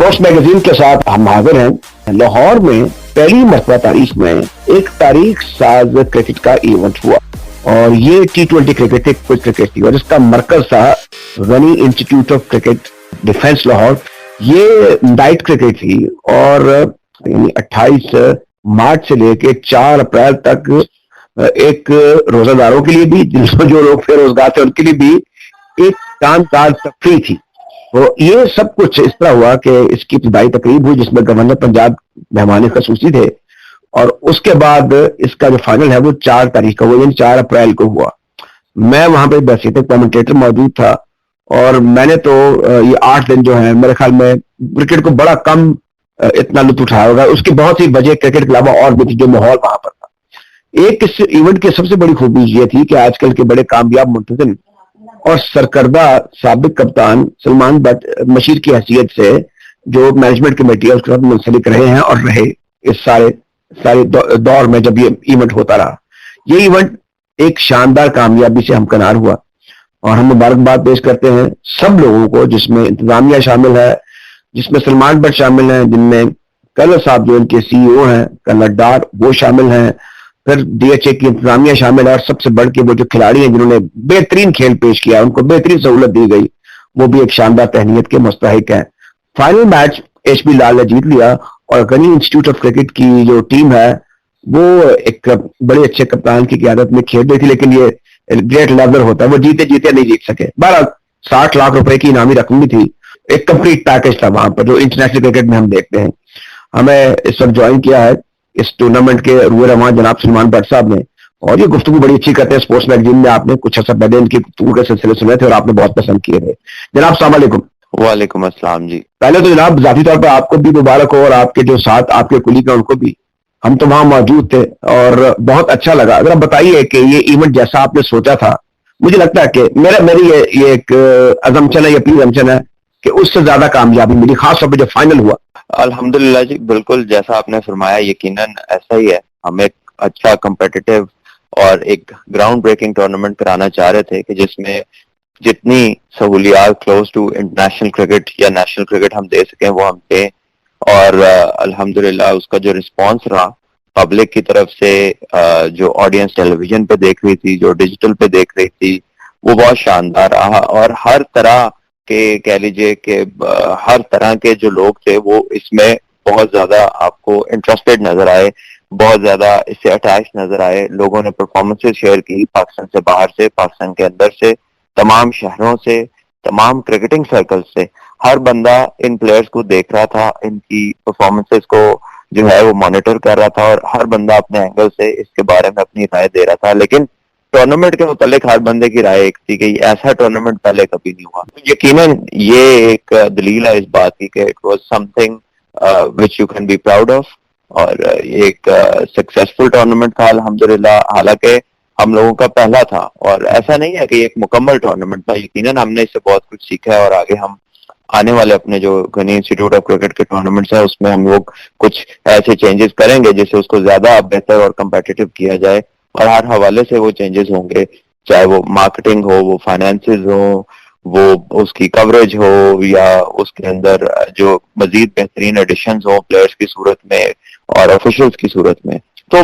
Sports magazine के साथ हम हाजिर हैं। लाहौर में पहली मरतबा तारीख में एक तारीख साज क्रिकेट का इवेंट हुआ और ये T20 क्रिकेट एक क्विक क्रिकेट थी और इसका मरकज था Ghani institute of cricket defence Lahore. ये नाइट क्रिकेट थी और 28 मार्च से लेके 4 अप्रैल तक एक रोजादारों के लिए भी, जो लोग बेरोजगार थे उनके लिए भी एक शानदार तकरीब थी। तो ये सब कुछ इस तरह हुआ कि इसकी इब्तिदाई तकरीब हुई जिसमें गवर्नर पंजाब मेहमान खसूसी थे और उसके बाद इसका जो फाइनल है वो 4 तारीख का हुआ, यानी 4 अप्रैल को हुआ। मैं वहां पे बहसीत कमेंटेटर मौजूद था और मैंने तो ये 8 दिन जो है मेरे ख्याल में क्रिकेट को बड़ा कम इतना लुत्फ उठाया होगा। उसकी बहुत ही वजह क्रिकेट के अलावा और भी थी, जो माहौल वहां पर था। एक इस इवेंट की सबसे बड़ी खूबी ये थी कि आजकल के बड़े कामयाब मुंतजिम और सरकर्दा साबिक कप्तान सलमान बट मशीर की हैसियत से जो मैनेजमेंट कमेटी है उसके साथ मुंसलिक रहे हैं और रहे इस सारे दौर में जब ये इवेंट होता रहा। ये इवेंट एक शानदार कामयाबी से हमकनार हुआ और हम मुबारकबाद पेश करते हैं सब लोगों को, जिसमें इंतजामिया शामिल है, जिसमें सलमान बट शामिल हैं, जिनमें कर्नल साहब जो इनके सीईओ हैं, कर्नल डार वो शामिल हैं, फिर DHA की इंतजामिया शामिल है और सबसे बढ़ के वो जो खिलाड़ी हैं जिन्होंने बेहतरीन खेल पेश किया, उनको बेहतरीन सहूलत दी गई, वो भी एक शानदार तहनीत के मुस्तहिक हैं। फाइनल मैच HP लाल ने जीत लिया और गनी इंस्टीट्यूट ऑफ क्रिकेट की जो टीम है वो एक बड़े अच्छे कप्तान की क़ियादत में खेल रही थी, लेकिन ये ग्रेट लेवलर होता है, वो जीते जीते नहीं जीत सके। 60 लाख रुपए की इनामी रकम भी थी, एक कंप्लीट पैकेज था वहां पर जो इंटरनेशनल क्रिकेट में हम देखते हैं। हमें इस वक्त ज्वाइन किया है इस टूर्नामेंट के रूए रवान जनाब सलमान बट साहब ने, और ये गुफ्तगू बड़ी अच्छी करते हैं। स्पोर्ट्स मैगजीन में आपने कुछ अर्सा पहले इनकी गुफ्तगू के सिलसिले सुने थे और आपने बहुत पसंद किए थे। जनाब अस्सलाम वालेकुम। वालेकुम अस्सलाम जी। पहले तो जनाब जाती तौर पर आपको भी मुबारक हो और आपके जो साथ आपके कुलीग हैं उनको भी। हम तो वहां मौजूद थे और बहुत अच्छा लगा। अगर आप बताइए कि ये इवेंट जैसा आपने सोचा था, मुझे लगता है कि मेरी ये एक अजम्पशन है, ये प्लीज अजम्पशन है कि उससे ज्यादा कामयाबी मिली, खासतौर पर जब फाइनल हुआ। अल्हम्दुलिल्लाह जी, बिल्कुल जैसा आपने फरमाया यकीनन ऐसा ही है। हम एक अच्छा कम्पिटिटिव और एक ग्राउंड ब्रेकिंग टूर्नामेंट कराना चाह रहे थे कि जिसमें जितनी सहूलियात क्लोज टू इंटरनेशनल क्रिकेट या नेशनल क्रिकेट हम दे सकें वो हम दें। और अल्हम्दुलिल्लाह उसका जो रिस्पांस रहा पब्लिक की तरफ से, जो ऑडियंस टेलीविजन पे देख रही थी, जो डिजिटल पे देख रही थी, वो बहुत शानदार रहा। और हर तरह के कह लीजिए कि हर तरह के जो लोग थे वो इसमें बहुत ज्यादा आपको इंटरेस्टेड नजर आए, बहुत ज्यादा इससे अटैच नजर आए। लोगों ने परफॉर्मेंसेस शेयर की पाकिस्तान से बाहर से, पाकिस्तान के अंदर से, तमाम शहरों से, तमाम क्रिकेटिंग सर्कल से। हर बंदा इन प्लेयर्स को देख रहा था, इनकी परफॉर्मेंसेस को जो है वो मॉनिटर कर रहा था और हर बंदा अपने एंगल से इसके बारे में अपनी राय दे रहा था। लेकिन टूर्नामेंट के मुतालिक हर बंदे की राय एक थी कि ऐसा टूर्नामेंट पहले कभी नहीं हुआ। यकीनन ये एक दलील है इस बात की कि it was something which you can be proud of. और एक सक्सेसफुल टूर्नामेंट था अल्हम्दुलिल्लाह। हालांकि हम लोगों का पहला था और ऐसा नहीं है कि एक मुकम्मल टूर्नामेंट था। यकीनन हमने इससे बहुत कुछ सीखा है और आगे हम आने वाले अपने जो गनी इंस्टीट्यूट ऑफ क्रिकेट के टूर्नामेंट्स है उसमें हम लोग कुछ ऐसे चेंजेस करेंगे जिससे उसको ज्यादा बेहतर और कंपेटिटिव किया जाए। और हर हवाले से वो चेंजेस होंगे, चाहे वो मार्केटिंग हो, वो फाइनेंसेस हो, वो उसकी कवरेज हो, या उसके अंदर जो मजीद बेहतरीन एडिशंस हो प्लेयर्स की सूरत में और ऑफिशियल्स की सूरत में। तो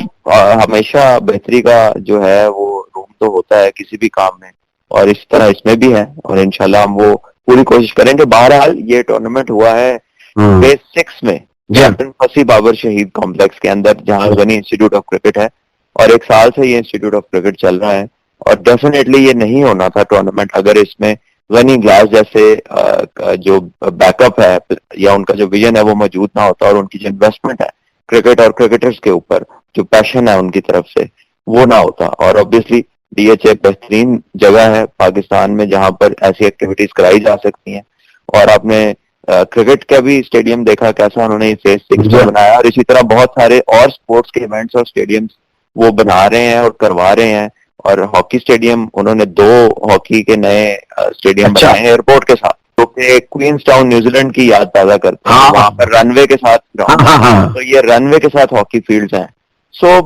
हमेशा बेहतरी का जो है वो रूम तो होता है किसी भी काम में, और इस तरह इसमें भी है और इंशाल्लाह हम वो पूरी कोशिश करेंगे। बहरहाल ये टूर्नामेंट हुआ है फेज 6 में कैप्टन फसी बाबर शहीद कॉम्प्लेक्स के अंदर, जहां गनी इंस्टीट्यूट ऑफ क्रिकेट है। और 1 साल से ये इंस्टीट्यूट ऑफ क्रिकेट चल रहा है और डेफिनेटली ये नहीं होना था टूर्नामेंट अगर इसमें गनी ग्लास जैसे जो बैकअप है या उनका जो विजन है वो मौजूद ना होता और उनकी जो इन्वेस्टमेंट है क्रिकेट और क्रिकेटर्स के ऊपर, जो पैशन है उनकी तरफ से, वो ना होता। और ऑब्वियसली DHA बेहतरीन जगह है पाकिस्तान में जहां पर ऐसी एक्टिविटीज कराई जा सकती हैं। और आपने क्रिकेट का भी स्टेडियम देखा कैसा उन्होंने फेज 6 में बनाया, और इसी तरह बहुत सारे और स्पोर्ट्स के इवेंट्स और स्टेडियम्स वो बना रहे हैं और करवा रहे हैं। और हॉकी स्टेडियम उन्होंने 2 हॉकी के नए स्टेडियम बनाए हैं एयरपोर्ट के साथ, जो कि क्वींस टाउन न्यूजीलैंड की याद ताजा करते हैं। वहां पर रनवे के साथ ग्राउंड, तो ये रनवे के साथ हॉकी फील्ड्स हैं। सो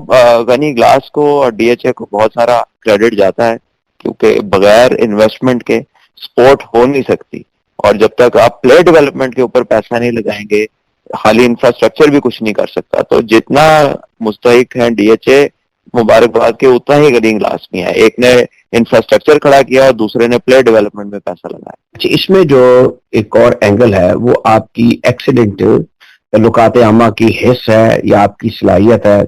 गनी ग्लास को और DHA को बहुत सारा क्रेडिट जाता है, क्योंकि बगैर इन्वेस्टमेंट के स्पोर्ट हो नहीं सकती। और जब तक आप प्लेयर डेवलपमेंट के ऊपर पैसा नहीं लगाएंगे, खाली इंफ्रास्ट्रक्चर भी कुछ नहीं कर सकता। तो जितना मुस्तहिक है डीएचए मुबारकबाद के, उतना ही गरीन ग्लास में है। एक ने इंफ्रास्ट्रक्चर खड़ा किया और दूसरे ने प्लेयर डेवलपमेंट में पैसा लगाया। अच्छा, इसमें जो एक और एंगल है वो आपकी एक्सीडेंट लुकाते आमा की हिस्स है या आपकी सलाहियत है,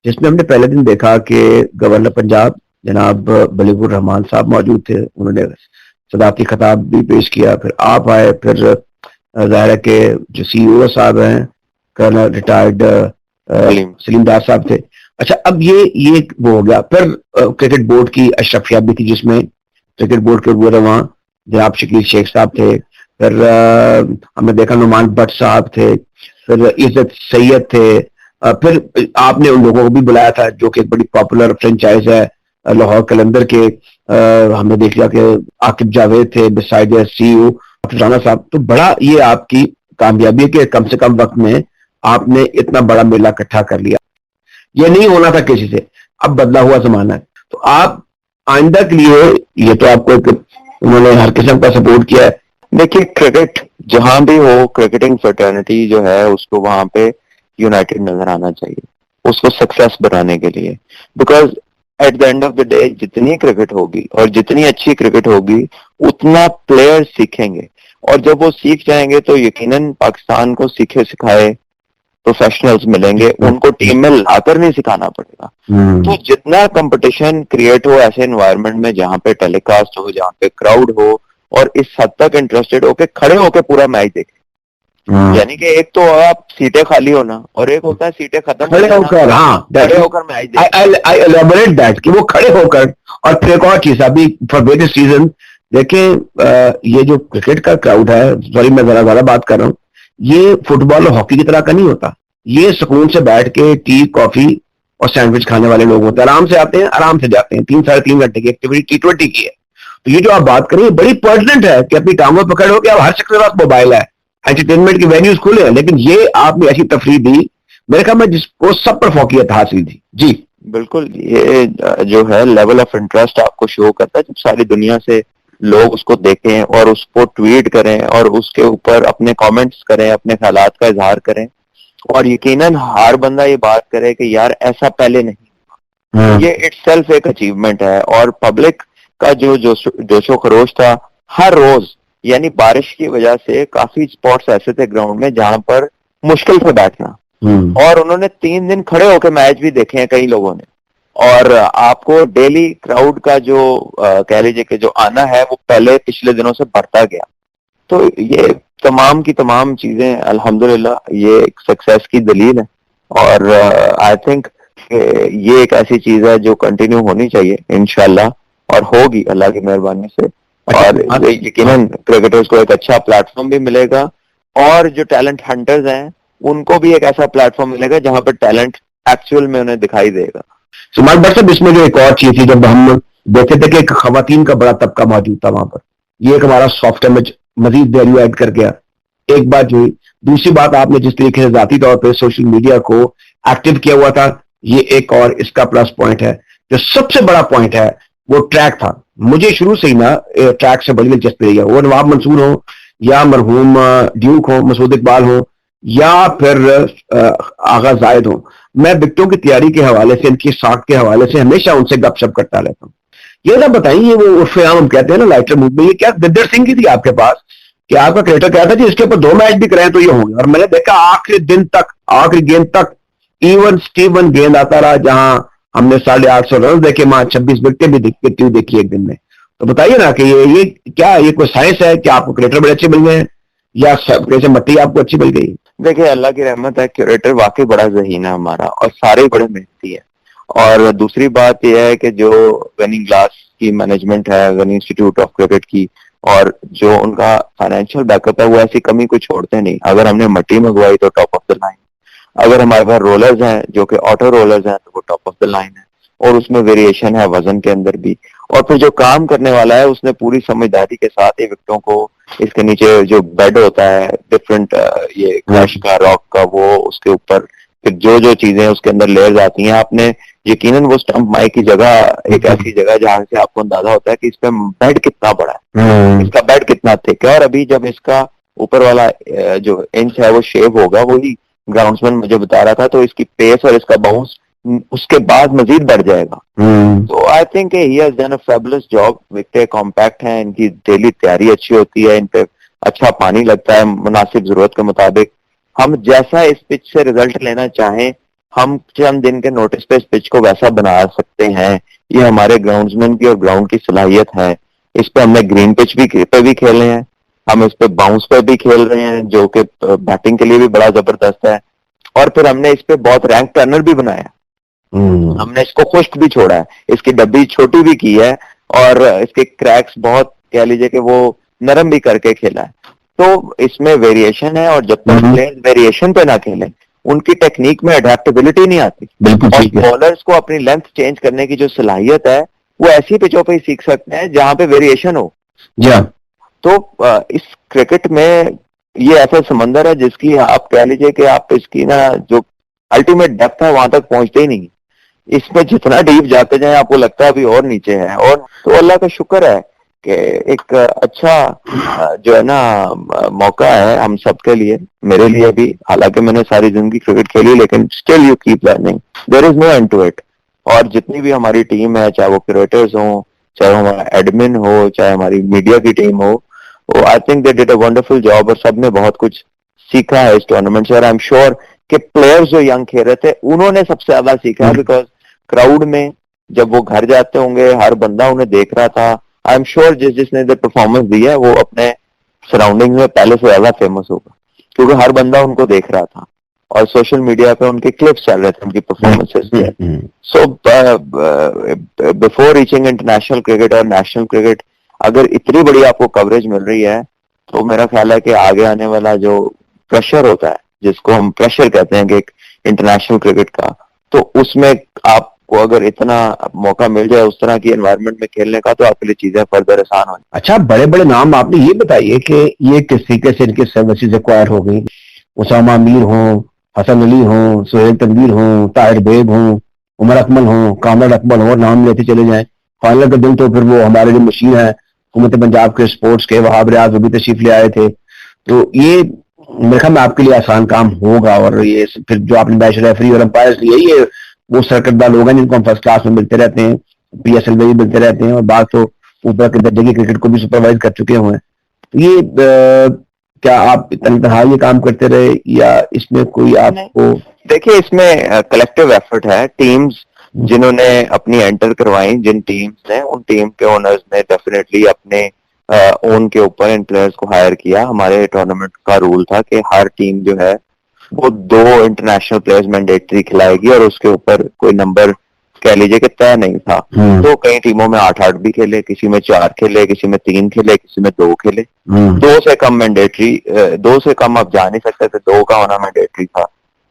जिसमें हमने पहले दिन देखा कि गवर्नर पंजाब जनाब बलीगुर रहमान साहब मौजूद थे, उन्होंने सदारती खिताब भी पेश किया, फिर आप आए, फिर जाहिर है कि जो सीईओ साहब हैं कर्नल रिटायर्ड सलीम डार साहब थे। अच्छा, अब ये वो हो गया। फिर क्रिकेट बोर्ड की अशरफिया भी थी, जिसमें क्रिकेट बोर्ड के वो वहाँ जनाब शकील शेख साहब थे, फिर हमने देखा नुमान भट्ट साहब थे, फिर इज्जत सैयद थे, फिर आपने उन लोगों को भी बुलाया था जो कि एक बड़ी पॉपुलर फ्रेंचाइज है लाहौर कलंदर के। हमने देख लिया कि आकिब जावेद थे बिसाइड सीईओ राना साहब। तो बड़ा ये आपकी कामयाबी है कि कम से कम वक्त में आपने इतना बड़ा मेला इकट्ठा कर लिया। ये नहीं होना था किसी से, अब बदला हुआ जमाना है। तो आप आइंदा के लिए, ये तो आपको उन्होंने हर किस्म का सपोर्ट किया है। देखिए, क्रिकेट जहां भी हो, क्रिकेटिंग फ्रेटर्निटी जो है उसको वहां पे यूनाइटेड नजर आना चाहिए, उसको सक्सेस बनाने के लिए। Because at the end of the day जितनी क्रिकेट होगी और जितनी अच्छी क्रिकेट होगी, उतना प्लेयर सीखेंगे, और जब वो सीख जाएंगे तो यकीनन पाकिस्तान को सीखे सिखाए प्रोफेशनल्स मिलेंगे, उनको टीम में लाकर नहीं सिखाना पड़ेगा। तो जितना कंपटीशन क्रिएट हो ऐसे एनवायरनमेंट में जहां पे टेलीकास्ट हो, जहां पे क्राउड हो, और इस हद तक इंटरेस्टेड होके खड़े होके पूरा मैच देखें। यानी कि एक तो आप सीटें खाली होना, और एक होता है सीटें खत्म खड़े होकर, हाँ, खड़े होकर मैच देखें। आई एलैबोरेट दैट कि वो खड़े होकर। और फिर एक और चीज, अभी फॉर वेरियस सीजन देखें, ये जो क्रिकेट का क्राउड है, सॉरी मैं जरा ज्यादा बात कर रहा हूँ, ये फुटबॉल और हॉकी की तरह का नहीं होता। ये सुकून से बैठ के टी कॉफी और सैंडविच खाने वाले लोग होते हैं, आराम से आते हैं, आराम से जाते हैं। 3 साढ़े 3 घंटे की एक्टिविटी T20 की है। तो ये जो आप बात करें बड़ी पर्टिनेंट है कि अपनी टांगों पकड़ हो कि अब हर शख्स के पास मोबाइल है, एंटरटेनमेंट की वेन्यूज खुले हैं, लेकिन ये आपने ऐसी तफरीह दी, मेरे ख्याल में जिसको सब पर फौकियत हासिल थी। जी बिल्कुल, ये जो है लेवल ऑफ इंटरेस्ट आपको शो करता है जब सारी दुनिया से लोग उसको देखें और उसको ट्वीट करें और उसके ऊपर अपने कमेंट्स करें, अपने ख्यालात का इजहार करें, और यकीनन हर बंदा ये बात करे कि यार ऐसा पहले नहीं हुआ। ये इटसेल्फ एक अचीवमेंट है। और पब्लिक का जो जोशो खरोश था हर रोज, यानी बारिश की वजह से काफी स्पॉट्स ऐसे थे ग्राउंड में जहां पर मुश्किल से बैठना, और उन्होंने 3 दिन खड़े होकर मैच भी देखे हैं कई लोगों ने। और आपको डेली क्राउड का जो कह लीजिए कि जो आना है वो पहले पिछले दिनों से बढ़ता गया। तो ये तमाम की तमाम चीजें अल्हम्दुलिल्लाह ये एक सक्सेस की दलील है। और आई थिंक ये एक ऐसी चीज है जो कंटिन्यू होनी चाहिए इंशाल्लाह, और होगी अल्लाह की मेहरबानी से। और यकीनन क्रिकेटर्स को एक अच्छा प्लेटफॉर्म भी मिलेगा, और जो टैलेंट हंटर्स हैं उनको भी एक ऐसा प्लेटफॉर्म मिलेगा जहां पर टैलेंट एक्चुअल में उन्हें दिखाई देगा। सुमान भट्ट साहब, इसमें जो एक और चीज थी, जब हम देखते थे कि एक खवातीन का बड़ा तबका मौजूद था वहां पर, ये एक हमारा सॉफ्टवेयर में मजीद वैल्यू ऐड कर गया। एक बात हुई। दूसरी बात, आपने जिस तरीके से जाती तौर पर सोशल मीडिया को एक्टिव किया हुआ था, ये एक और इसका प्लस पॉइंट है। जो सबसे बड़ा पॉइंट है वो ट्रैक था। मुझे शुरू से ही ना ट्रैक से बड़ी दिलचस्पी रही है, वो नवाब मंसूर हो या मरहूम ड्यूक हो, मसूद इकबाल हो, या फिर आगा जायद हो। मैं विकेटों की तैयारी के हवाले से, इनकी साख के हवाले से हमेशा उनसे गपशप करता रहता हूँ। ये ना बताइए, वो उर्फ आम हम कहते हैं ना लाइटर मूव में, ये क्या दिद्दर सिंह की थी आपके पास कि आपका क्रिकेटर कहता था जी इसके ऊपर 2 मैच भी कराएं तो ये होंगे? और मैंने देखा आखिरी दिन तक, आखिरी गेंद तक इवन स्टीवन गेंद आता रहा, जहां हमने 850 रन देखे, वहां 26 विकेटें भी देखी एक दिन में। तो बताइए ना कि ये क्या, ये कोई साइंस है कि आपको क्रिकेटर बड़े अच्छे मिल गए हैं, या कैसे मट्टी आपको अच्छी मिल गई? देखिए, अल्लाह की रहमत है, क्यूरेटर वाकई बड़ा ज़हीन है हमारा, और सारे बड़े मेहनती है। और दूसरी बात यह है कि जो गनी ग्लास की मैनेजमेंट है, गनी इंस्टीट्यूट ऑफ क्रिकेट की, और जो उनका फाइनेंशियल बैकअप है, वो ऐसी कमी को छोड़ते नहीं। अगर हमने मट्टी मंगवाई तो टॉप ऑफ द लाइन, अगर हमारे पास रोलर्स हैं जो कि ऑटो रोलर्स हैं तो वो टॉप ऑफ द लाइन है, और उसमें वेरिएशन है वजन के अंदर भी। और फिर जो काम करने वाला है उसने पूरी समझदारी के साथ ही विकेटों को, इसके नीचे जो बेड होता है डिफरेंट, ये क्रश का, रॉक का, वो उसके ऊपर फिर जो जो चीजें उसके अंदर लेयर्स आती हैं, आपने यकीनन वो स्टंप माइक की जगह एक ऐसी जगह जहां से आपको अंदाजा होता है कि इस पे बेड कितना बड़ा है, इसका बेड कितना थिक है, और अभी जब इसका ऊपर वाला जो इंच है वो शेव होगा, वही ग्राउंड्समैन मुझे बता रहा था, तो इसकी पेस और इसका बाउंस उसके बाद मजीद बढ़ जाएगा। तो I think he has done a fabulous job. विकेटें कॉम्पैक्ट हैं, इनकी डेली तैयारी अच्छी होती है, इन पे अच्छा पानी लगता है मुनासिब जरूरत के मुताबिक। हम जैसा इस पिच से रिजल्ट लेना चाहें, हम चंद दिन के नोटिस पे इस पिच को वैसा बना सकते हैं। ये हमारे ग्राउंड्समैन की और ग्राउंड की सलाहियत है। इस पे हमने ग्रीन पिच पे भी खेले हैं, हम इस पे बाउंस पे भी खेल रहे हैं, जो कि बैटिंग के लिए भी बड़ा जबरदस्त है। और फिर हमने इस पे बहुत रैंक टर्नर भी बनाया, हमने इसको खुश्क भी छोड़ा है, इसकी डब्बी छोटी भी की है, और इसके क्रैक्स बहुत कह लीजिए कि वो नरम भी करके खेला है। तो इसमें वेरिएशन है, और जब तक प्लेयर्स वेरिएशन पे ना खेलें, उनकी टेक्निक में अडेप्टेबिलिटी नहीं आती। और बॉलर्स को अपनी लेंथ चेंज करने की जो सलाहियत है, वो ऐसी पिचों पे ही सीख सकते हैं जहां पे वेरिएशन हो। तो इस क्रिकेट में ये ऐसा समंदर है जिसकी आप कह लीजिए कि आप इसकी ना जो अल्टीमेट डेप्थ है वहां तक पहुंचते ही नहीं। इसमें जितना डीप जाते जाए आपको लगता है अभी और नीचे है। और तो अल्लाह का शुक्र है कि एक अच्छा जो है ना मौका है हम सबके लिए, मेरे लिए भी, हालांकि मैंने सारी जिंदगी क्रिकेट खेली, लेकिन still you keep learning, there is no end to it. और जितनी भी हमारी टीम है, चाहे वो क्रिएटर्स हो, चाहे हमारा एडमिन हो, चाहे हमारी मीडिया की टीम हो, वो I think they did a wonderful job, और सबने बहुत कुछ सीखा है इस टूर्नामेंट से। और आई एम श्योर कि प्लेयर्स जो यंग खेल रहे थे उन्होंने सबसे ज्यादा सीखा है, बिकॉज क्राउड में जब वो घर जाते होंगे हर बंदा उन्हें देख रहा था। आई एम श्योर जिसने परफॉर्मेंस दी है वो अपने सराउंडिंग में पहले से ज्यादा फेमस होगा, क्योंकि हर बंदा उनको देख रहा था और सोशल मीडिया पे उनके क्लिप्स चल रहे थे उनकी परफॉर्मेंसेस के। So before reaching international cricket और नेशनल क्रिकेट, अगर इतनी बड़ी आपको कवरेज मिल रही है, तो मेरा ख्याल है कि आगे आने वाला जो प्रेशर होता है, जिसको हम प्रेशर कहते हैं कि एक इंटरनेशनल क्रिकेट का, तो उसमें आपको अगर इतना मौका मिल जाए उस तरह की एनवायरनमेंट में खेलने का, तो आपके लिए चीजें फर्दर आसान हो। अच्छा, बड़े बड़े नाम आपने ये बताइए कि ये किस तरीके से इनकी सर्विसेज एक्वायर हो गई। उसामा मीर हो, हसन अली हो, सोहेल तनवीर हो, ताहिर बेग हो, उमर अकमल हो, कामरान अकमल हो, नाम लेते चले जाएं। फाइनल के दिन तो फिर वो हमारे जो मशीन है हुकूमत पंजाब के स्पोर्ट्स के वहाब रियाज वो भी तशरीफ ले आए थे। तो ये मेरे ख्याल में आपके लिए आसान काम होगा। और ये फिर जो आपने मैच रेफरी और अंपायर्स लिए, ये वो सरकतदार लोग हैं जिनको हम फर्स्ट क्लास में मिलते रहते हैं, PSL में भी मिलते रहते हैं, और बात तो ऊपर के दर्जे की क्रिकेट को भी सुपरवाइज कर चुके हुए हैं। तो ये क्या आप तनहा ये काम करते रहे या इसमें कोई आपको? देखिए, इसमें कलेक्टिव एफर्ट है। टीम्स जिन्होंने अपनी एंटर करवाई, जिन टीम्स ने, उन टीम के ओनर्स ने डेफिनेटली अपने ओन के ऊपर इन प्लेयर्स को हायर किया। हमारे टूर्नामेंट का रूल था कि हर टीम जो है वो 2 इंटरनेशनल प्लेयर्स मैंडेटरी खिलाएगी, और उसके ऊपर कोई नंबर कह लीजिए कि तय नहीं था। तो कई टीमों में 8-8 भी खेले, किसी में 4 खेले, किसी में 3 खेले, किसी में 2 खेले। 2 से कम मैंडेटरी, 2 से कम आप जा नहीं सकते थे, 2 का होना मैंडेटरी था।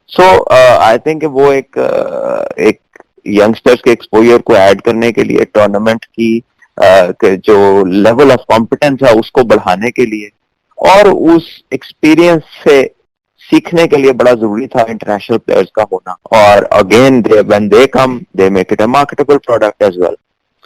सो आई थिंक वो एक यंगस्टर्स के एक्सपोजर को ऐड करने के लिए, टूर्नामेंट की जो लेवल ऑफ कॉम्पिटेंस है उसको बढ़ाने के लिए, और उस एक्सपीरियंस से सीखने के लिए बड़ा जरूरी था इंटरनेशनल प्लेयर्स का होना। और again when they come they make it a marketable product as well.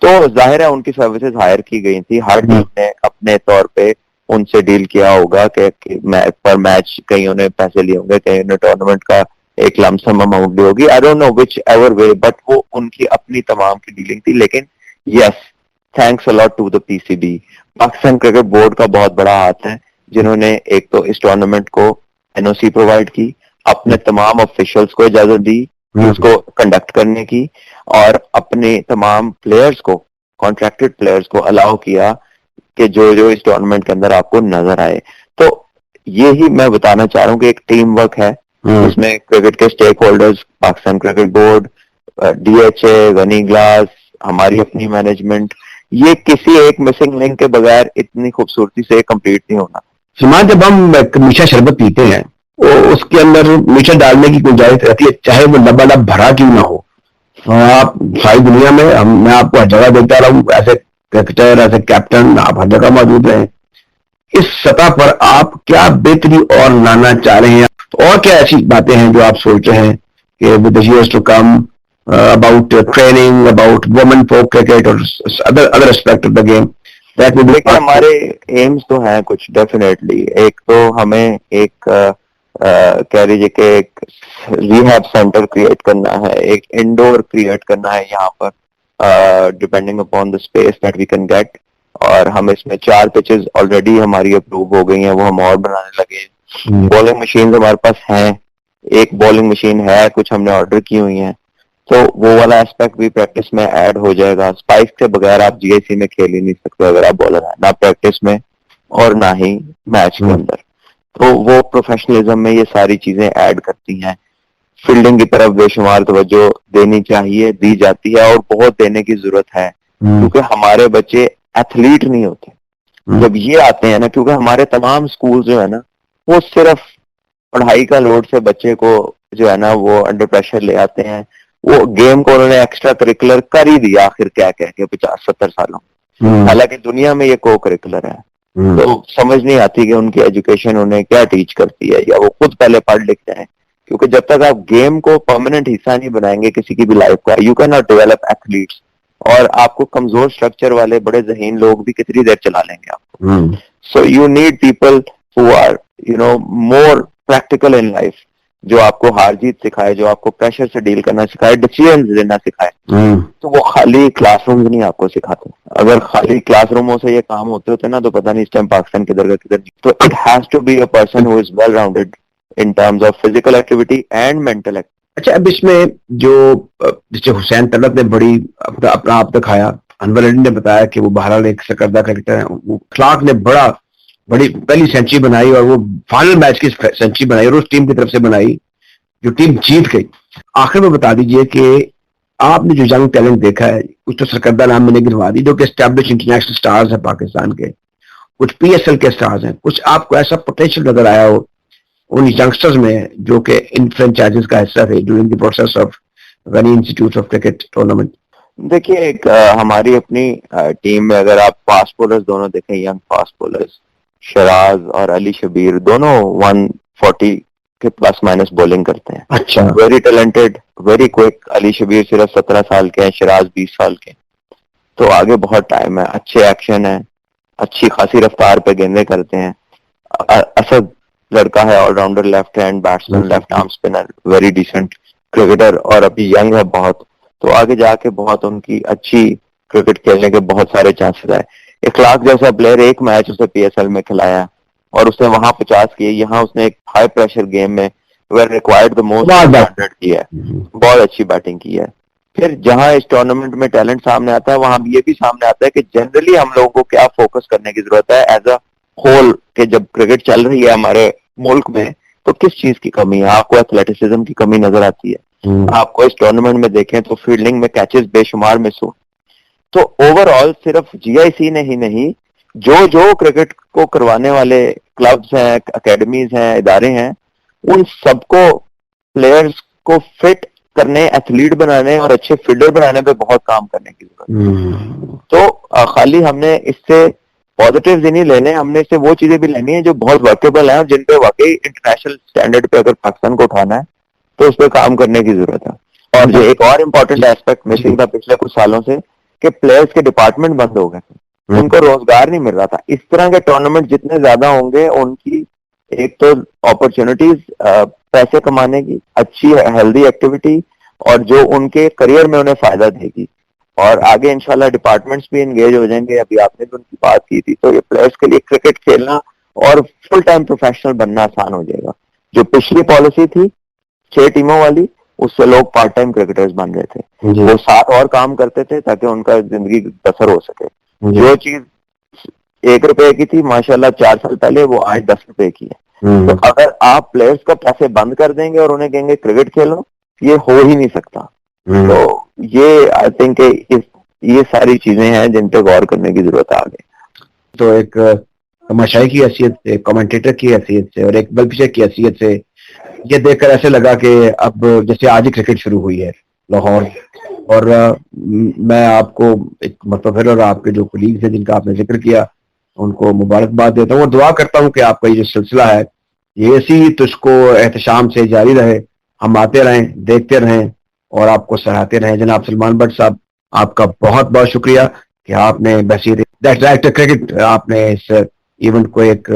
तो जाहिर है उनकी सर्विसेज हायर की गई थी, हर टीम ने अपने तौर पे उनसे डील किया होगा कि पर मैच कईयों ने पैसे लिए होंगे, कईयों ने टूर्नामेंट का एक लमसम अमाउंट ली होगी, I don't know whichever way, but वो उनकी अपनी तमाम की डीलिंग थी। लेकिन yes, thanks a lot to the PCB, Pakistan cricket board का बहुत बड़ा हाथ है, जिन्होंने एक तो इस टूर्नामेंट को NOC प्रोवाइड की, अपने तमाम ऑफिशियल्स को इजाजत दी उसको कंडक्ट करने की, और अपने तमाम प्लेयर्स को, कॉन्ट्रैक्टेड प्लेयर्स को अलाउ किया कि जो जो इस टूर्नामेंट के अंदर आपको नजर आए। तो यही मैं बताना चाह रहा हूँ कि एक टीम वर्क है, इसमें क्रिकेट के stakeholders, Pakistan cricket board, DHA, Ghani glass, हमारी अपनी मैनेजमेंट, ये किसी एक मिसिंग लिंक के बगैर इतनी खूबसूरती से कंप्लीट नहीं होना। सुमान, जब हम मीठा शरबत पीते हैं तो उसके अंदर मीठा डालने की गुंजाइश रहती है, चाहे वो लबालब भरा क्यों ना हो। आप सारी दुनिया में मैं आपको हर जगह देखता रहा हूँ, as a cricketer, as a captain, आप हर जगह मौजूद रहे। इस सतह पर आप क्या बेहतरी और लाना चाह रहे हैं, और क्या ऐसी बातें हैं जो आप सोच रहे हैं कि with the years to come, about training, about women for cricket और other aspect of the game, That would be देखिए हमारे एम्स तो हैं कुछ डेफिनेटली। एक तो हमें एक कह लीजिए कि एक रिहैब सेंटर क्रिएट करना है, एक इंडोर क्रिएट करना है यहाँ पर, depending upon the space that we can get. और हम इसमें 4 पिचेस ऑलरेडी हमारी अप्रूव हो गई हैं, वो हम और बनाने लगे हैं। बॉलिंग मशीन हमारे पास हैं, एक बॉलिंग मशीन है, कुछ हमने ऑर्डर की हुई है, तो वो वाला एस्पेक्ट भी प्रैक्टिस में ऐड हो जाएगा। स्पाइक के बगैर आप जीआईसी में खेल ही नहीं सकते अगर आप बॉलर हैं, ना प्रैक्टिस में और ना ही मैच के अंदर। तो वो प्रोफेशनलिज्म में ये सारी चीजें ऐड करती हैं। फील्डिंग की तरफ बेशुमार तवज्जो देनी चाहिए, दी जाती है और बहुत देने की जरूरत है, क्योंकि हमारे बच्चे एथलीट नहीं होते जब ये आते हैं ना, क्योंकि हमारे तमाम स्कूल जो है ना वो सिर्फ पढ़ाई का लोड से बच्चे को जो है ना वो अंडर प्रेशर ले आते हैं। वो गेम को उन्होंने एक्स्ट्रा करिकुलर कर ही दिया आखिर क्या कह के 50-70 सालों में, हालांकि दुनिया में ये को करिकुलर है। तो समझ नहीं आती कि उनकी एजुकेशन उन्हें क्या टीच करती है, या वो खुद पहले पढ़ लिखते हैं। क्योंकि जब तक आप गेम को परमानेंट हिस्सा नहीं बनाएंगे किसी की भी लाइफ का, you can not develop athletes. और आपको कमजोर स्ट्रक्चर वाले बड़े जहीन लोग भी कितनी देर चला लेंगे आपको। So you need people who are more practical in life, जो आपको हार जीत सिखाए, जो आपको प्रेशर से डील करना सिखाए, डिसीजन लेना सिखाए। तो वो खाली क्लासरूम नहीं आपको सिखाते। अगर खाली क्लासरूमों से ये काम होते ना तो पता नहीं इस टाइम पाकिस्तान किधर का किधर नहीं। तो it has to be a person who is well rounded in terms of physical activity and mental activity. अच्छा, अब इसमें जो जैसे हुसैन तलत ने बड़ी अपना आप दिखाया, अनवर अली ने बताया कि वो बहरहाल एक सरकर्दा क्रिकेटर है, वो क्लार्क ने बड़ी पहली सेंचुरी बनाई और वो फाइनल मैच की सेंचुरी बनाई और उस टीम की तरफ से बनाई जो टीम जीत गई। आखिर में बता दीजिए कि आपने जो यंग टैलेंट देखा है, कुछ तो सरकर्दा नाम मैंने गिनवा दी जो कि एस्टैब्लिश इंटरनेशनल स्टार्स हैं पाकिस्तान के, कुछ पीएसएल के स्टार्स हैं, कुछ आपको ऐसा पोटेंशियल नजर आया हो उन यंगस्टर्स में जो कि इन फ्रेंचाइजीज का हिस्सा थे during the process of Ghani institute of cricket tournament? देखिए एक हमारी अपनी टीम में अगर आप फास्ट बॉलर्स दोनों देखें, यंग फास्ट बॉलर्स शराज और अली शबीर दोनों 140 के प्लस माइनस बॉलिंग करते हैं। अच्छा, very talented, very quick. Ali Shabbir सिर्फ 17 साल के हैं, शराज 20 साल के। तो आगे बहुत टाइम है, अच्छे एक्शन है, अच्छी खासी रफ्तार पे गेंदें करते हैं। असद लड़का है allrounder, left hand batsman, left arm spinner, very decent cricketer और अभी यंग है बहुत। तो आगे जाके बहुत उनकी अच्छी क्रिकेट खेलने के बहुत सारे चांसेस है। इखलाक जैसा प्लेयर, एक मैच उसे पीएसएल में खिलाया और उसने वहां 50 किए, यहाँ उसने एक हाई प्रेशर गेम में वेयर रिक्वायर्ड द मोस्ट 100 की है, बहुत अच्छी बैटिंग की है। फिर जहां इस टूर्नामेंट में टैलेंट सामने आता है वहां ये भी सामने आता है कि जनरली हम लोगों को क्या फोकस करने की जरूरत है एज अ होल, कि जब क्रिकेट चल रही है हमारे मुल्क में तो किस चीज की कमी है। आपको एथलेटिसिज्म की कमी नजर आती है, आपको इस टूर्नामेंट में देखें तो फील्डिंग में कैचेस बेशुमार मिस हो। तो ओवरऑल सिर्फ जीआईसी ने ही नहीं, जो क्रिकेट को करवाने वाले क्लब्स हैं, एकेडमीज हैं, इदारे हैं, उन सबको प्लेयर्स को फिट करने, एथलीट बनाने और अच्छे फील्डर बनाने पे बहुत काम करने की जरूरत है। तो खाली हमने इससे पॉजिटिव्स ही नहीं लेने, हमने इससे वो चीजें भी लेनी है जो बहुत वर्केबल है और जिन पे वाकई इंटरनेशनल स्टैंडर्ड पे अगर पाकिस्तान को उठाना है तो उस पर काम करने की जरूरत है। और जो एक और इम्पोर्टेंट एस्पेक्ट मिसिंग था पिछले कुछ सालों से कि प्लेयर्स के डिपार्टमेंट बंद हो गए थे, उनको रोजगार नहीं मिल रहा था। इस तरह के टूर्नामेंट जितने ज्यादा होंगे उनकी एक तो अपॉर्चुनिटीज पैसे कमाने की, अच्छी हेल्दी एक्टिविटी और जो उनके करियर में उन्हें फायदा देगी। और आगे इंशाल्लाह डिपार्टमेंट्स भी एंगेज हो जाएंगे। अभी आपने तो उनकी बात की थी, तो ये प्लेयर्स के लिए क्रिकेट खेलना और फुल टाइम प्रोफेशनल बनना आसान हो जाएगा। जो पिछली पॉलिसी थी 6 टीमों वाली, उससे लोग पार्ट टाइम क्रिकेटर्स बन रहे थे, वो 7 और काम करते थे ताकि उनका जिंदगी बसर हो सके। जो चीज 1 रुपए की थी माशाल्लाह 4 साल पहले वो आज 10 रुपए की है। तो अगर आप प्लेयर्स का पैसे बंद कर देंगे और उन्हें कहेंगे क्रिकेट खेलो, ये हो ही नहीं सकता। तो ये आई थिंक ये सारी चीजें हैं जिन पे गौर करने की जरूरत है आगे। तो एक तमाशाई की हैसियत से, कमेंटेटर की हैसियत से और एक बल्बिशर की हैसियत से ये देखकर ऐसे लगा कि अब जैसे आज ही क्रिकेट शुरू हुई है लाहौर, और मैं आपको एक मतलब फिर और आपके जो कलीग्स हैं जिनका आपने जिक्र किया उनको मुबारकबाद देता हूँ और दुआ करता हूँ कि आपका ये जो सिलसिला है ये इसी तो इसको एहतशाम से जारी रहे, हम आते रहें, देखते रहें और आपको सराहते रहें। जनाब सलमान भट्ट साहब, आपका बहुत बहुत शुक्रिया कि आपने बशीर डायरेक्टर क्रिकेट आपने इस इवेंट को एक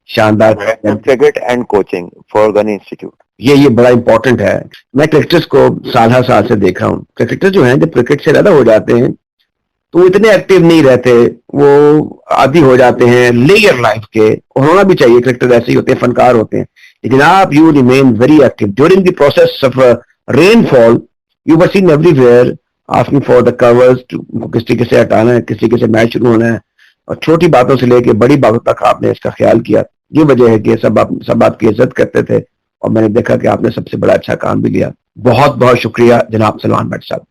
शानदार cricket and coaching for gun institute. ये बड़ा इंपॉर्टेंट है। मैं क्रिकेटर्स को साल हर साल से देख रहा हूँ, क्रिकेटर जो हैं जब क्रिकेट से ज्यादा हो जाते हैं तो वो इतने एक्टिव नहीं रहते, वो आदी हो जाते हैं लेयर लाइफ के। होना भी चाहिए, क्रिकेटर ऐसे ही होते हैं, फनकार होते हैं, लेकिन आप you remain very active during the process of rainfall. You were seen everywhere asking for the covers, किस तरीके से हटाना है, किस तरीके से मैच शुरू होना है, और छोटी बातों से लेके बड़ी बातों तक आपने इसका ख्याल किया। ये वजह है कि सब आपकी इज्जत करते थे, और मैंने देखा कि आपने सबसे बड़ा अच्छा काम भी लिया। बहुत बहुत शुक्रिया जनाब सलमान भट्ट साहब।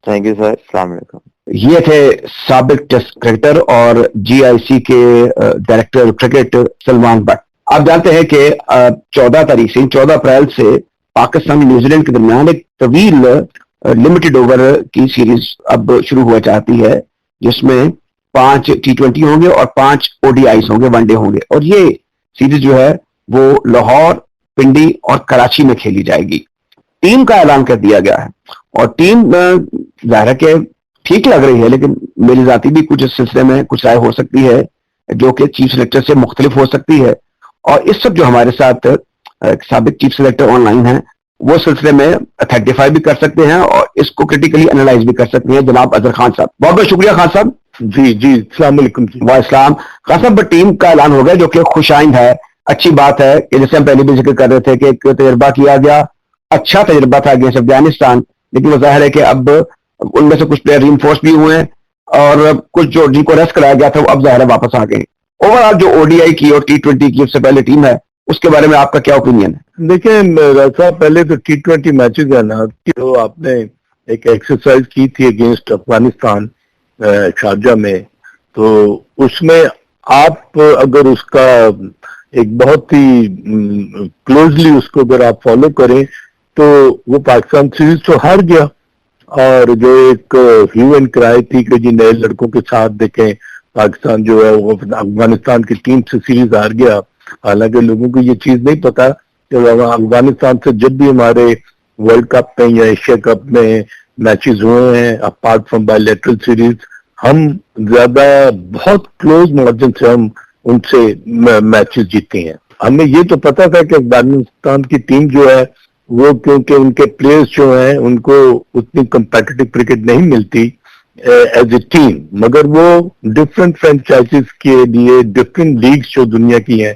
थैंक यू सर, अस्सलाम वालेकुम। ये थे साबिक टेस्ट क्रिकेटर और GIC के डायरेक्टर क्रिकेट सलमान भट्ट। आप जानते हैं कि 14 तारीख से 14 अप्रैल से पाकिस्तान न्यूजीलैंड के दरमियान एक तवील लिमिटेड ओवर की सीरीज अब शुरू हुआ चाहती है, जिसमें 5 T20 होंगे और 5 ODIs होंगे, वनडे होंगे। और ये सीरीज जो है वो लाहौर, पिंडी और कराची में खेली जाएगी। टीम का ऐलान कर दिया गया है, और टीम जाहिर के ठीक लग रही है, लेकिन मेरी जाती भी कुछ इस सिलसिले में कुछ राय हो सकती है जो कि चीफ सिलेक्टर से मुख्तलिफ हो सकती है। और इस सब जो हमारे साथ साबिक चीफ सिलेक्टर ऑनलाइन है, वो सिलसिले में अथेंटिफाई भी कर सकते हैं और इसको क्रिटिकली एनालाइज भी कर सकते हैं। जनाब अजहर खान साहब, बहुत बहुत शुक्रिया खान साहब। जी अस्सलाम वालेकुम जी। वालेकुम खान साहब, टीम का ऐलान हो गया जो कि खुशाइंद है, अच्छी बात है कि जैसे हम पहले भी जिक्र कर रहे थे कि एक तजर्बा किया गया, अच्छा तजर्बा था अगेंस्ट अफगानिस्तान, लेकिन वो जाहिर है कि अब उनमें से कुछ प्लेयर रिइंफोर्स भी हुए हैं और कुछ जो जिनको रेस्ट कराया गया था वो अब जाहिर है वापस आ गए। ओवरऑल जो ODI की और T20 की उससे पहले टीम है, उसके बारे में आपका क्या ओपिनियन है? देखिए साहब, पहले तो T20 मैचेस है ना, तो आपने एक एक्सरसाइज की थी अगेंस्ट अफगानिस्तान शारजा में, तो उसमें आप अगर उसका एक बहुत ही क्लोजली उसको अगर आप फॉलो करें तो वो पाकिस्तान सीरीज तो हार गया। और जो एक ह्यू एंड क्राई थी कि जी नए लड़कों के साथ देखें पाकिस्तान जो है वो अफगानिस्तान की टीम से सीरीज हार गया। हालांकि लोगों को ये चीज नहीं पता कि अफगानिस्तान से जब भी हमारे वर्ल्ड कप में या एशिया कप में मैचेस हुए हैं, अपार्ट फ्रॉम बायलैटरल सीरीज, हम ज्यादा बहुत क्लोज मार्जिन से हम उनसे मैचेस जीते हैं। हमें ये तो पता था कि अफगानिस्तान की टीम जो है वो, क्योंकि उनके प्लेयर्स जो हैं उनको उतनी कम्पिटिटिव क्रिकेट नहीं मिलती एज ए टीम, मगर वो डिफरेंट फ्रेंचाइजीज के लिए डिफरेंट लीग्स जो दुनिया की हैं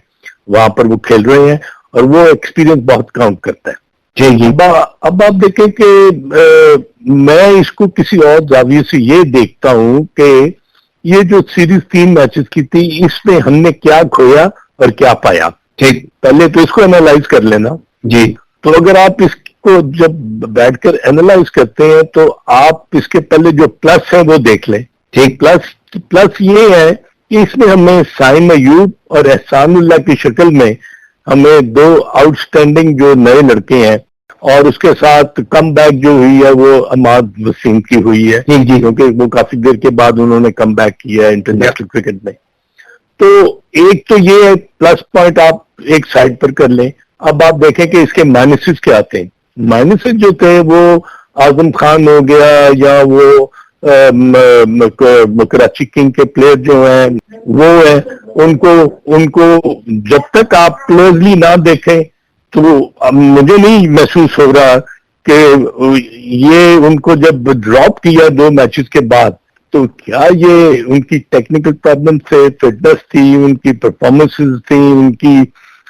वहां पर वो खेल रहे हैं, और वो एक्सपीरियंस बहुत काउंट करता है। जी। अब आप देखें कि मैं इसको किसी और जाविये से ये देखता हूं कि ये जो सीरीज 3 मैचेस की थी, इसमें हमने क्या खोया और क्या पाया। ठीक, पहले तो इसको एनालाइज कर लेना जी। तो अगर आप इसको जब बैठकर एनालाइज करते हैं तो आप इसके पहले जो प्लस है वो देख लें। ठीक, प्लस ये है कि इसमें हमें साइम अयूब और एहसानुल्लाह की शक्ल में हमें 2 आउटस्टैंडिंग जो नए लड़के हैं, और उसके साथ कम बैक जो हुई है वो अमाद वसीम की हुई है, क्योंकि वो काफी देर के बाद उन्होंने कम बैक किया है इंटरनेशनल क्रिकेट में। तो एक तो ये प्लस पॉइंट आप एक साइड पर कर लें। अब आप देखें कि इसके माइनसेस क्या थे। माइनसेस जो थे वो आजम खान हो गया, या वो कराची किंग के प्लेयर जो हैं वो है, उनको जब तक आप क्लोजली ना देखें तो मुझे नहीं महसूस हो रहा कि ये उनको जब ड्रॉप किया 2 मैचेस के बाद, तो क्या ये उनकी टेक्निकल प्रॉब्लम से, फिटनेस थी, उनकी परफॉर्मेंसेस थी, उनकी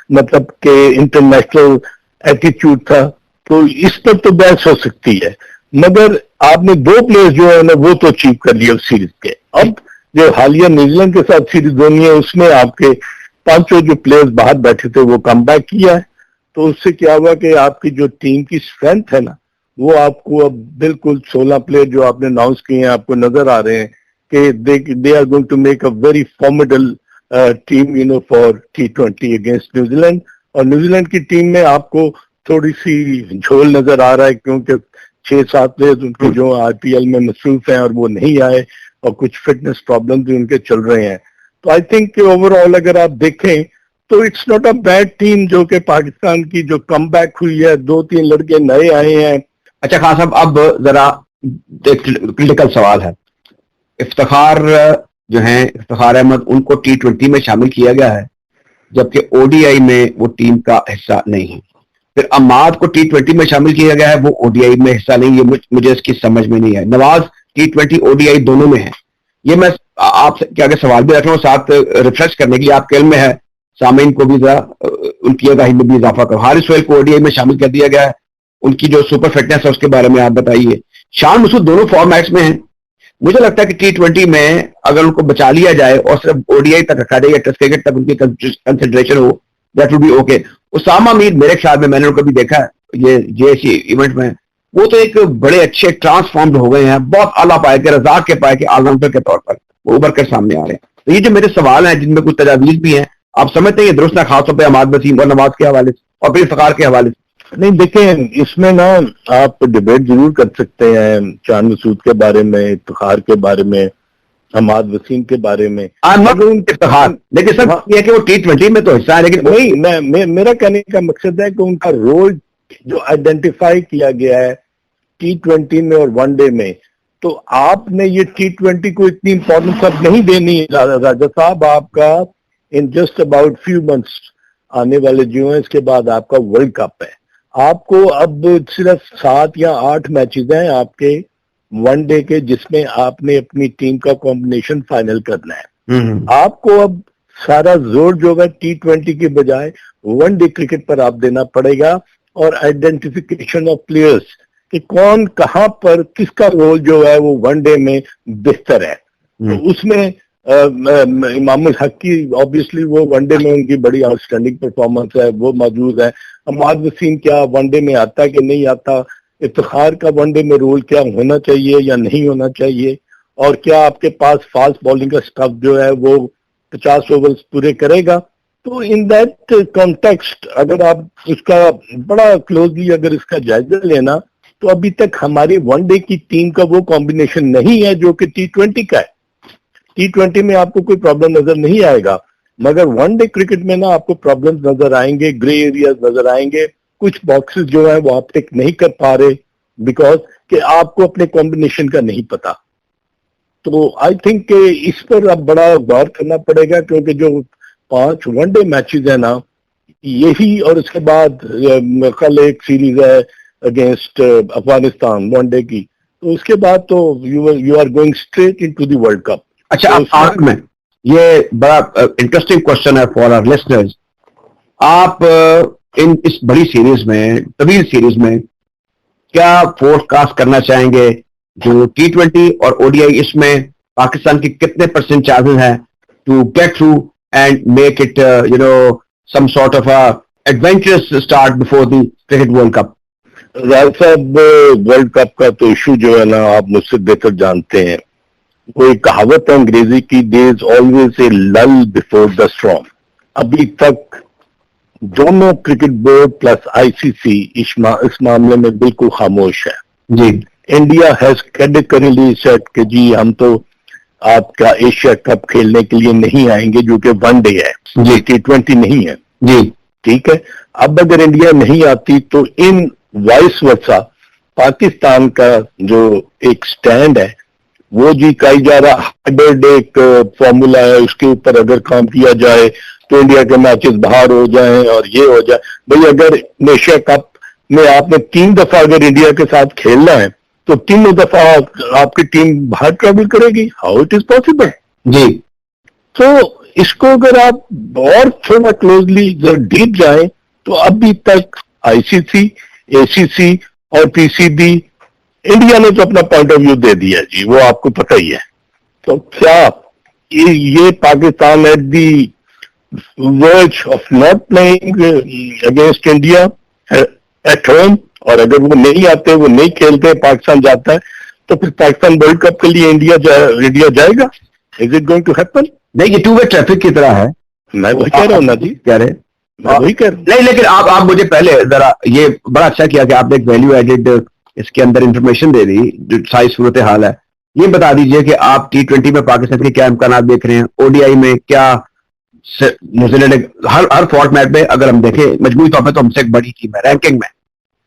मतलब के इंटरनेशनल एटीट्यूड था। तो इस पर तो बहस हो सकती है, मगर आपने 2 प्लेयर्स जो है ना वो तो अचीव कर लिया उस सीरीज के। अब जो हालिया न्यूजीलैंड के साथ सीरीज होनी है उसमें आपके 5 जो प्लेयर्स बाहर बैठे थे वो कम बैक किया है, तो उससे क्या हुआ कि आपकी जो टीम की स्ट्रेंथ है ना वो आपको अब बिल्कुल 16 प्लेयर जो आपने अनाउंस किए हैं आपको नजर आ रहे हैं कि they are going to make a very formidable team for T20 against New Zealand. और न्यूजीलैंड की टीम में आपको थोड़ी सी झोल नजर आ रहा है, क्योंकि 6-7 प्लेयर्स उनके जो IPL में मसरूफ हैं और वो नहीं आए, और कुछ फिटनेस प्रॉब्लम भी उनके चल रहे हैं। तो आई थिंक ओवरऑल अगर आप देखें तो it's not a bad team जो कि पाकिस्तान की जो कम बैक हुई है, 2-3 लड़के नए आए हैं। अच्छा खान साहब, अब जरा एक क्रिटिकल सवाल है। इफ्तिखार जो है, इफ्तिखार अहमद, उनको T20 में शामिल किया गया है, जबकि ODI में वो टीम का हिस्सा नहीं है। फिर अम्माद को T20 में शामिल किया गया है, वो ODI में हिस्सा नहीं है। मुझे इसकी समझ में नहीं है। नवाज T20 ODI दोनों में है। ये मैं आपसे आगे सवाल भी रख रहा हूँ, साथ रिफ्रेश करने के लिए आपके इल्म में है, सामीन को भी जरा उनकी आगाही में भी इजाफा करो। हारिस सोहेल को ODI में शामिल कर दिया गया है, उनकी जो सुपर फिटनेस है उसके बारे में आप बताइए। शान मसूद दोनों फॉर्मेट्स में हैं। मुझे लगता है कि T20 में अगर उनको बचा लिया जाए और सिर्फ ODI तक रखा जाए या टेस्ट क्रिकेट तक उनकी कंसिडरेशन हो, that will be okay. Usama Mir, मेरे ख्याल में, मैंने उनको भी देखा है ये JSC इवेंट में, वो तो एक बड़े अच्छे ट्रांसफॉर्म्ड हो गए हैं, बहुत आला पाए के, रजाक के पाए के ऑलराउंडर के तौर पर वो उभर कर सामने आ रहे हैं। तो ये जो मेरे सवाल हैं जिनमें कुछ तजावीज भी हैं, आप समझते हैं ये दुरुस्त है, खासतौर पर अहमद वसीम और नवाज के हवाले से और फिर इफ्तिखार के हवाले से? नहीं, देखें, इसमें ना आप डिबेट जरूर कर सकते हैं चांद मसूद के बारे में, इफ्तिखार के बारे में, हमाद वसीम के बारे में। इफ्तिखार, लेकिन सर ये है कि वो T20 में तो हिस्सा है, लेकिन वही मेरा कहने का मकसद है कि उनका रोल जो आइडेंटिफाई किया गया है T20 में और वनडे में, तो आपने ये T20 को इतनी इंपॉर्टेंस अब नहीं देनी है। राजा साहब, आपका in just about few months आने वाले जो है, इसके बाद आपका वर्ल्ड कप है। आपको अब सिर्फ 7 या 8 मैचेस हैं आपके वनडे के, जिसमें आपने अपनी टीम का कॉम्बिनेशन फाइनल करना है। आपको अब सारा जोर जो है T20 के बजाय वनडे क्रिकेट पर आप देना पड़ेगा, और आइडेंटिफिकेशन ऑफ प्लेयर्स कि कौन कहां पर किसका रोल जो है वो वनडे में बेहतर है। तो उसमें इमामुल हक की ऑब्वियसली वो वनडे में उनकी बड़ी आउटस्टैंडिंग परफॉर्मेंस है, वो मौजूद है। हमाद वसीम क्या वनडे में आता कि नहीं आता, इफ्तिखार का वनडे में रोल क्या होना चाहिए या नहीं होना चाहिए, और क्या आपके पास फास्ट बॉलिंग का स्टफ जो है वो 50 ओवर्स पूरे करेगा। तो इन दैट कॉन्टेक्स्ट अगर आप उसका बड़ा क्लोजली अगर इसका जायजा लेना, तो अभी तक हमारी वनडे की टीम का वो कॉम्बिनेशन नहीं है जो कि T20 का है। T20 में आपको कोई प्रॉब्लम नजर नहीं आएगा, मगर वनडे क्रिकेट में ना आपको प्रॉब्लम्स नजर आएंगे, ग्रे एरियाज नजर आएंगे, कुछ बॉक्सेस जो है वो आप टिक नहीं कर पा रहे बिकॉज कि आपको अपने कॉम्बिनेशन का नहीं पता। तो आई थिंक इस पर अब बड़ा गौर करना पड़ेगा, क्योंकि जो 5 वनडे मैचेस है ना यही, और उसके बाद कल एक सीरीज है अगेंस्ट अफगानिस्तान वनडे की, तो उसके बाद तो you are going straight into the world cup. अच्छा, आप आखिर में ये बड़ा इंटरेस्टिंग क्वेश्चन है फॉर आवर लिसनर्स, आप इस बड़ी सीरीज में, तवील सीरीज में, क्या फोरकास्ट करना चाहेंगे जो T20 और ODI, इसमें पाकिस्तान की कितने % चांसेस हैं to get through and make it some sort of adventurous start before the cricket world cup? Raj साहब, वर्ल्ड कप का तो इशू जो है ना आप मुझसे बेहतर जानते हैं। वो एक कहावत है अंग्रेजी की, देयर इज ऑलवेज ए लल बिफोर द स्टॉर्म। अभी तक दोनों क्रिकेट बोर्ड प्लस ICC इस मामले में बिल्कुल खामोश है जी। इंडिया हैज कैटेगरिकली सेड कि जी हम तो आपका एशिया कप खेलने के लिए नहीं आएंगे, जो कि वनडे है जी, T20 नहीं है जी, ठीक है। अब अगर इंडिया नहीं आती तो इन वाइस वर्सा पाकिस्तान का जो एक स्टैंड है वो जी कही जा रहा, हाइब्रिड एक फॉर्मूला है, उसके ऊपर अगर काम किया जाए तो इंडिया के मैचेस बाहर हो जाएं और ये हो जाए। भाई अगर एशिया कप में आपने 3 दफा अगर इंडिया के साथ खेलना है तो 3 दफा आपकी टीम बाहर ट्रेवल करेगी, हाउ इट इज पॉसिबल जी। तो इसको अगर आप और थोड़ा क्लोजली डीप जाएं तो अभी तक ICC, ACC और PCB, इंडिया ने तो अपना पॉइंट ऑफ व्यू दे दिया जी, वो आपको पता ही है। तो क्या ये Pakistan at the verge of not playing against India at home, और अगर वो नहीं आते, वो नहीं खेलते, पाकिस्तान जाता है, तो फिर पाकिस्तान वर्ल्ड कप के लिए इंडिया जाएगा? Is it going to happen? नहीं, ये 2 वे ट्रैफिक की तरह है। मैं वही कह रहा हूँ ना जी, कह रहे मैं वही कह रहा हूँ। नहीं, लेकिन आप मुझे पहले जरा ये बड़ा अच्छा किया कि आपने एक वैल्यू एडेड इसके अंदर इंफॉर्मेशन दे दी जो सारी सूरत हाल है। ये बता दीजिए कि आप T20 में पाकिस्तान के क्या इम्कान देख रहे हैं, ODI में क्या, न्यूजीलैंड, हर फॉर्मेट में अगर हम देखें मजमूई तौर पर तो हमसे एक बड़ी टीम है रैंकिंग में,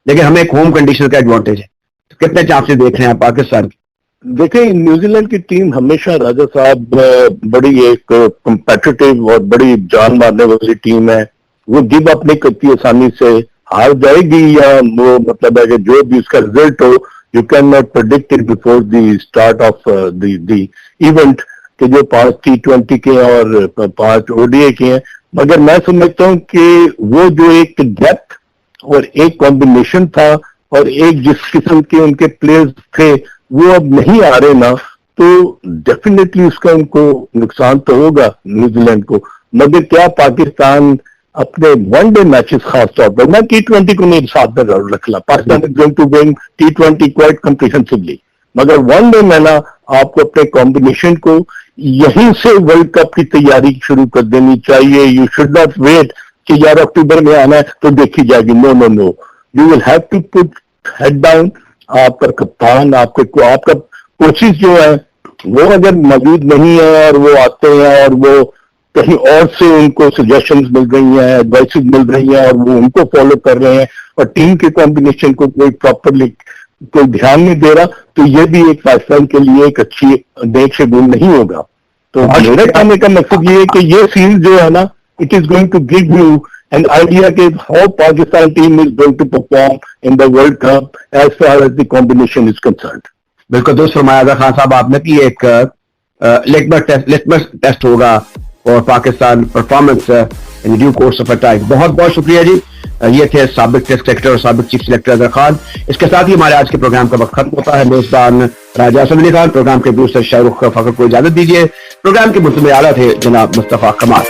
लेकिन हमें एक होम कंडीशन का एडवांटेज है। तो कितने चांसेस देख रहे हैं आप पाकिस्तान के? देखिए, न्यूजीलैंड की टीम हमेशा, राजा साहब, बड़ी एक कम्पेटिटिव और बड़ी जान मारने वाली टीम है। वो गिव अप नहीं करती आसानी से, हार जाएगी या वो मतलब है कि जो भी उसका रिजल्ट हो, you can not predict it before the start of the event, कि जो 5 T20 के और 5 ODI के हैं। मगर मैं समझता हूं कि वो जो एक डेप्थ और एक कॉम्बिनेशन था और एक जिस किस्म के उनके प्लेयर्स थे, वो अब नहीं आ रहे ना, तो डेफिनेटली उसका उनको नुकसान तो होगा न्यूजीलैंड को। मगर क्या पाकिस्तान अपने वनडे मैचेस खास तौर पर, मैं T20 को नहीं साथ में रखला, Pakistan is going to win T20 quite comprehensively, मगर वनडे में ना आपको अपने कॉम्बिनेशन को यहीं से वर्ल्ड कप की तैयारी शुरू कर देनी चाहिए। यू शुड नॉट वेट कि यार अक्टूबर में आना है तो देखी जाएगी। No no no, you will have to put head down. आपका कप्तान, आपका कोचिज जो है वो अगर मौजूद नहीं है और वो आते हैं और वो कहीं और से उनको सजेशंस मिल रही हैं, एडवाइसेस मिल रही हैं और वो उनको फॉलो कर रहे हैं और टीम के कॉम्बिनेशन को कोई प्रॉपरली कोई ध्यान नहीं दे रहा, तो ये भी एक पाकिस्तान के लिए एक अच्छी नेक शेड्यूल नहीं होगा। तो मेरे कहने का मकसद ये है कि ये सीरीज जो है ना, it is going to give you an idea कि how Pakistan team is going to perform in the world cup as far as the combination is concerned. बिल्कुल दुरुस्त फरमाया था खान साहब आपने कि एक लिटमस टेस्ट होगा और Pakistan performance in due course of time. बहुत बहुत शुक्रिया जी। ये थे साबिक टेस्ट सेलेक्टर और साबिक चीफ सेलेक्टर अजहर खान। इसके साथ ही हमारे आज के प्रोग्राम का वक्त खत्म होता है। मेजबान राजा असद अली खान, प्रोग्राम के प्रोड्यूसर शाहरुख फखर को इजाजत दीजिए। प्रोग्राम के मुल्तज़िम आला थे जनाब मुस्तफा कमाल।